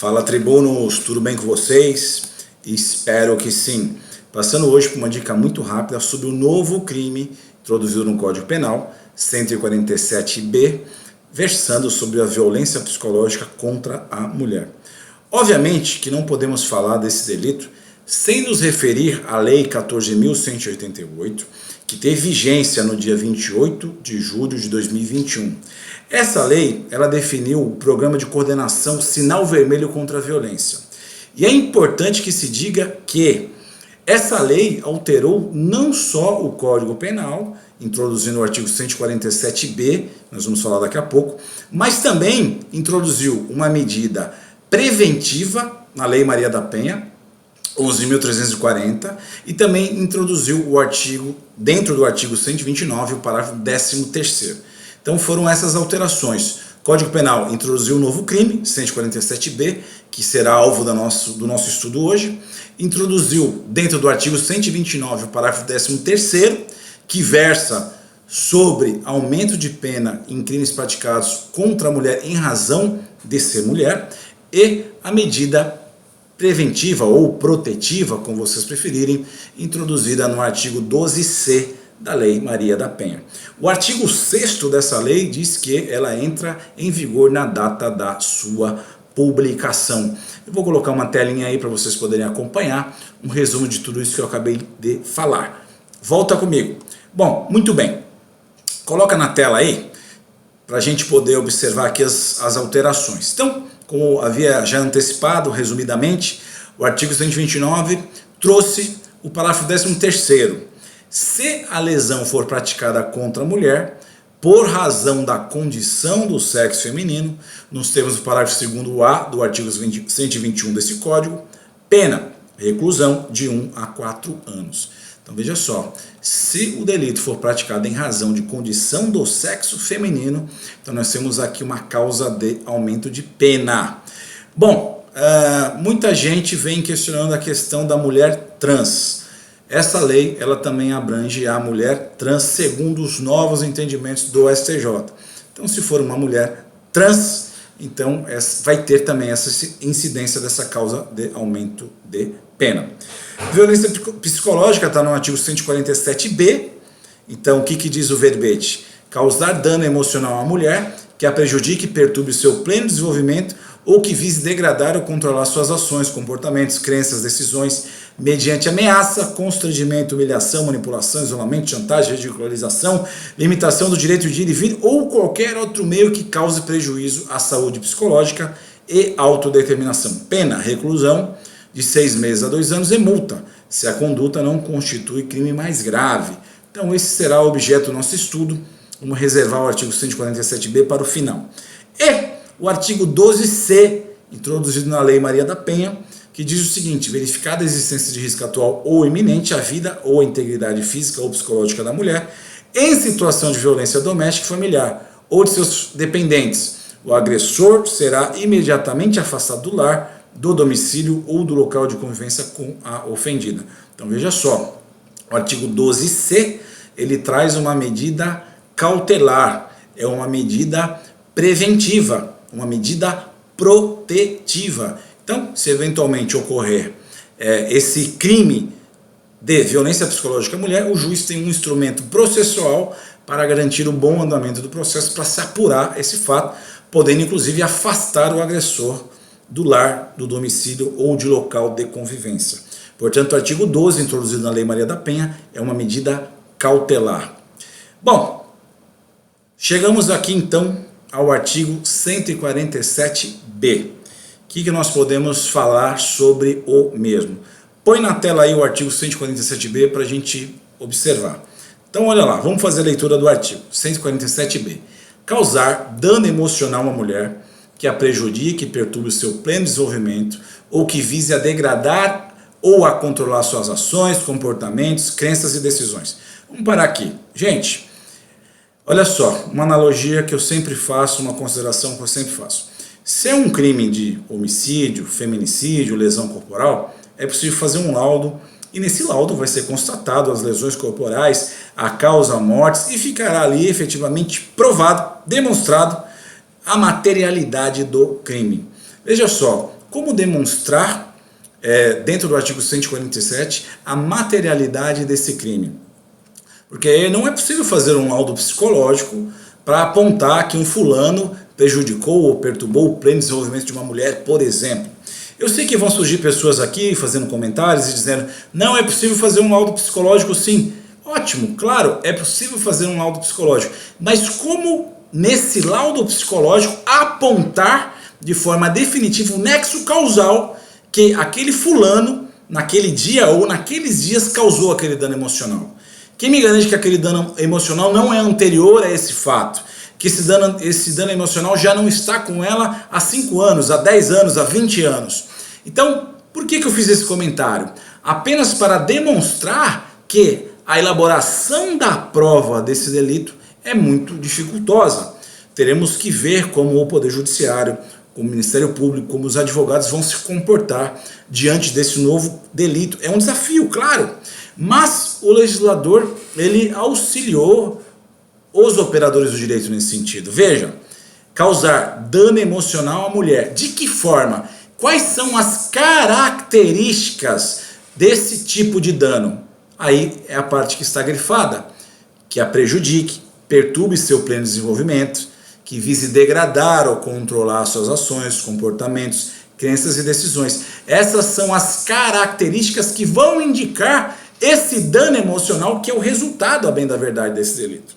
Fala, tribunos, tudo bem com vocês? Espero que sim. Passando hoje por uma dica muito rápida sobre o novo crime introduzido no Código Penal, 147B, versando sobre a violência psicológica contra a mulher. Obviamente que não podemos falar desse delito sem nos referir à Lei 14.188, que teve vigência no dia 28 de julho de 2021. Essa lei, ela definiu o programa de coordenação Sinal Vermelho contra a Violência. E é importante que se diga que essa lei alterou não só o Código Penal, introduzindo o artigo 147B, nós vamos falar daqui a pouco, mas também introduziu uma medida preventiva na Lei Maria da Penha, 11.340, e também introduziu o artigo, dentro do artigo 129, o parágrafo 13º. Então foram essas alterações. Código Penal introduziu um novo crime, 147B, que será alvo do nosso estudo hoje. Introduziu, dentro do artigo 129, o parágrafo 13º, que versa sobre aumento de pena em crimes praticados contra a mulher em razão de ser mulher, e a medida preventiva ou protetiva, como vocês preferirem, introduzida no artigo 12C da Lei Maria da Penha. O artigo 6º dessa lei diz que ela entra em vigor na data da sua publicação. Eu vou colocar uma telinha aí para vocês poderem acompanhar um resumo de tudo isso que eu acabei de falar. Volta comigo. Bom, muito bem. Coloca na tela aí para a gente poder observar aqui as alterações. Então, como havia já antecipado, resumidamente, o artigo 129 trouxe o parágrafo 13º. Se a lesão for praticada contra a mulher, por razão da condição do sexo feminino, nos termos do parágrafo 2º-A do artigo 121 desse código, pena, reclusão de 1 a 4 anos. Então veja só, se o delito for praticado em razão de condição do sexo feminino, então nós temos aqui uma causa de aumento de pena. Bom, muita gente vem questionando a questão da mulher trans. Essa lei, ela também abrange a mulher trans segundo os novos entendimentos do STJ. Então, se for uma mulher trans, então vai ter também essa incidência dessa causa de aumento de pena. Violência psicológica está no artigo 147B. Então, o que diz o verbete? Causar dano emocional à mulher que a prejudique e perturbe seu pleno desenvolvimento ou que vise degradar ou controlar suas ações, comportamentos, crenças, decisões, mediante ameaça, constrangimento, humilhação, manipulação, isolamento, chantagem, ridicularização, limitação do direito de ir e vir ou qualquer outro meio que cause prejuízo à saúde psicológica e autodeterminação. Pena, reclusão de 6 meses a 2 anos e multa, se a conduta não constitui crime mais grave. Então esse será o objeto do nosso estudo. Vamos reservar o artigo 147B para o final. E o artigo 12C, introduzido na Lei Maria da Penha, que diz o seguinte: verificada a existência de risco atual ou iminente à vida ou à integridade física ou psicológica da mulher, em situação de violência doméstica e familiar, ou de seus dependentes, o agressor será imediatamente afastado do lar, do domicílio ou do local de convivência com a ofendida. Então veja só, o artigo 12C, ele traz uma medida cautelar, é uma medida preventiva, uma medida protetiva. Então, se eventualmente ocorrer esse crime de violência psicológica à mulher, o juiz tem um instrumento processual para garantir o bom andamento do processo, para se apurar esse fato, podendo inclusive afastar o agressor do lar, do domicílio ou de local de convivência. Portanto, o artigo 12, introduzido na Lei Maria da Penha, é uma medida cautelar. Bom, chegamos aqui então ao artigo 147B. O que nós podemos falar sobre o mesmo? Põe na tela aí o artigo 147B para a gente observar. Então olha lá, vamos fazer a leitura do artigo 147B. Causar dano emocional a uma mulher que a prejudique e perturbe o seu pleno desenvolvimento ou que vise a degradar ou a controlar suas ações, comportamentos, crenças e decisões. Vamos parar aqui. Gente, olha só, uma analogia que eu sempre faço, uma consideração que eu sempre faço. Se é um crime de homicídio, feminicídio, lesão corporal, é possível fazer um laudo e nesse laudo vai ser constatado as lesões corporais, a causa, mortes e ficará ali efetivamente provado, demonstrado a materialidade do crime. Veja só, como demonstrar, dentro do artigo 147, a materialidade desse crime. Porque não é possível fazer um laudo psicológico para apontar que um fulano prejudicou ou perturbou o pleno desenvolvimento de uma mulher, por exemplo. Eu sei que vão surgir pessoas aqui fazendo comentários e dizendo: não é possível fazer um laudo psicológico, sim. Ótimo, claro, é possível fazer um laudo psicológico. Mas como nesse laudo psicológico apontar de forma definitiva o nexo causal que aquele fulano, naquele dia ou naqueles dias, causou aquele dano emocional? Quem me garante que aquele dano emocional não é anterior a esse fato? Que esse dano emocional já não está com ela há 5 anos, há 10 anos, há 20 anos. Então, por que eu fiz esse comentário? Apenas para demonstrar que a elaboração da prova desse delito é muito dificultosa. Teremos que ver como o Poder Judiciário, como o Ministério Público, como os advogados vão se comportar diante desse novo delito. É um desafio, claro, mas o legislador, ele auxiliou os operadores do direito nesse sentido. Veja, causar dano emocional à mulher. De que forma? Quais são as características desse tipo de dano? Aí é a parte que está grifada, que a prejudique, perturbe seu pleno desenvolvimento, que vise degradar ou controlar suas ações, comportamentos, crenças e decisões. Essas são as características que vão indicar esse dano emocional, que é o resultado, a bem da verdade, desse delito.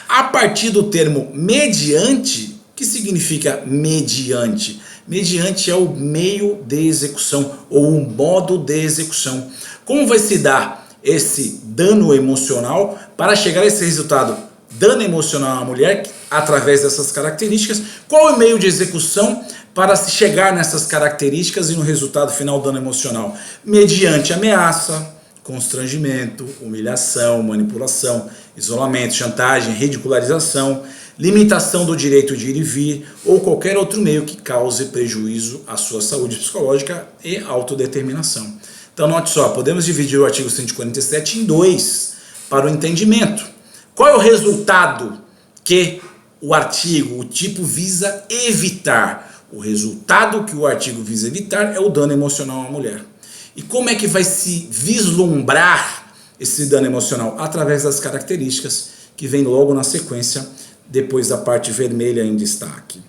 A partir do termo mediante, que significa mediante? Mediante é o meio de execução ou o modo de execução. Como vai se dar esse dano emocional para chegar a esse resultado? Dano emocional à mulher, através dessas características. Qual é o meio de execução para se chegar nessas características e no resultado final dano emocional? Mediante ameaça, constrangimento, humilhação, manipulação, isolamento, chantagem, ridicularização, limitação do direito de ir e vir ou qualquer outro meio que cause prejuízo à sua saúde psicológica e autodeterminação. Então note só, podemos dividir o artigo 147 em 2 para o entendimento. Qual é o resultado que o artigo, o tipo, visa evitar? O resultado que o artigo visa evitar é o dano emocional à mulher. E como é que vai se vislumbrar esse dano emocional? Através das características que vem logo na sequência, depois da parte vermelha em destaque.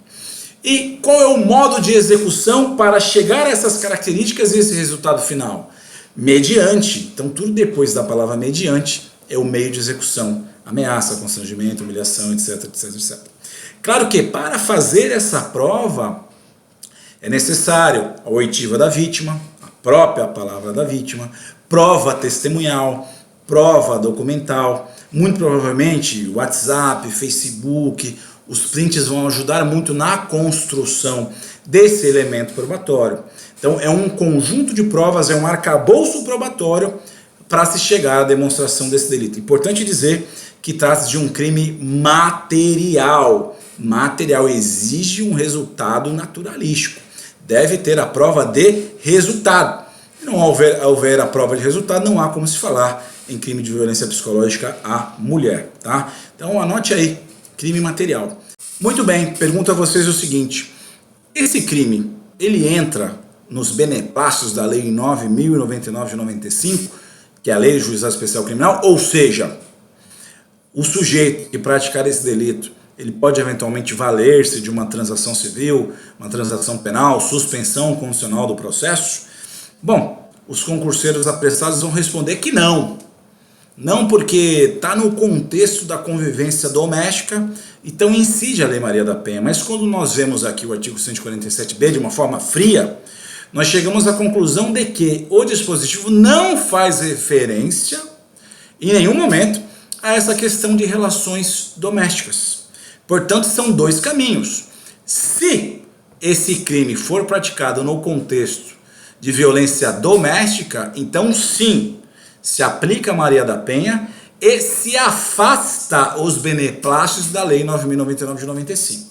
E qual é o modo de execução para chegar a essas características e esse resultado final? Mediante. Então tudo depois da palavra mediante é o meio de execução. Ameaça, constrangimento, humilhação, etc, etc, etc. Claro que para fazer essa prova é necessário a oitiva da vítima, a própria palavra da vítima, prova testemunhal, prova documental. Muito provavelmente WhatsApp, Facebook, os prints vão ajudar muito na construção desse elemento probatório. Então é um conjunto de provas, é um arcabouço probatório para se chegar à demonstração desse delito. Importante dizer que trata-se de um crime material. Material exige um resultado naturalístico. Deve ter a prova de resultado. Se não houver a prova de resultado, não há como se falar em crime de violência psicológica à mulher, tá? Então anote aí, crime material. Muito bem, pergunto a vocês o seguinte: esse crime, ele entra nos beneplácitos da Lei 9.099 de 95, que é a Lei de Juizado Especial Criminal, ou seja, o sujeito que praticar esse delito, ele pode eventualmente valer-se de uma transação civil, uma transação penal, suspensão condicional do processo? Bom, os concurseiros apressados vão responder que não. Não, porque está no contexto da convivência doméstica, então incide a Lei Maria da Penha. Mas quando nós vemos aqui o artigo 147b de uma forma fria, nós chegamos à conclusão de que o dispositivo não faz referência, em nenhum momento, a essa questão de relações domésticas. Portanto, são 2 caminhos. Se esse crime for praticado no contexto de violência doméstica, então sim, se aplica a Maria da Penha e se afasta os beneplácitos da Lei 9.099 de 95.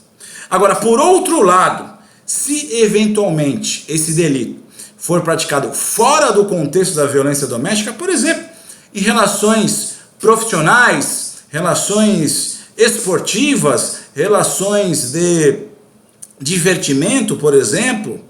Agora, por outro lado, se eventualmente esse delito for praticado fora do contexto da violência doméstica, por exemplo, em relações profissionais, relações esportivas, relações de divertimento, por exemplo,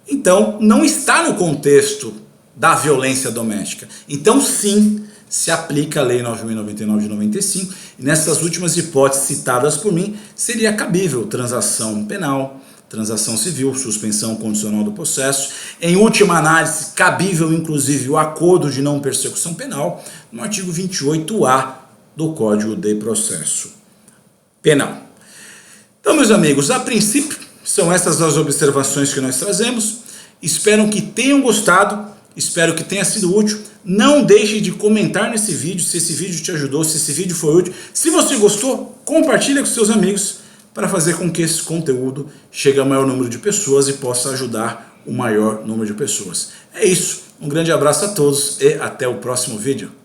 então não está no contexto da violência doméstica. Então sim, se aplica a Lei 9.099 de 95, e nessas últimas hipóteses citadas por mim, seria cabível transação penal, transação civil, suspensão condicional do processo, em última análise, cabível inclusive o acordo de não persecução penal, no artigo 28A do Código de Processo Penal. Então, meus amigos, a princípio, são essas as observações que nós trazemos. Espero que tenham gostado, espero que tenha sido útil. Não deixe de comentar nesse vídeo, se esse vídeo te ajudou, se esse vídeo foi útil. Se você gostou, compartilhe com seus amigos para fazer com que esse conteúdo chegue ao maior número de pessoas e possa ajudar o maior número de pessoas. É isso, um grande abraço a todos e até o próximo vídeo.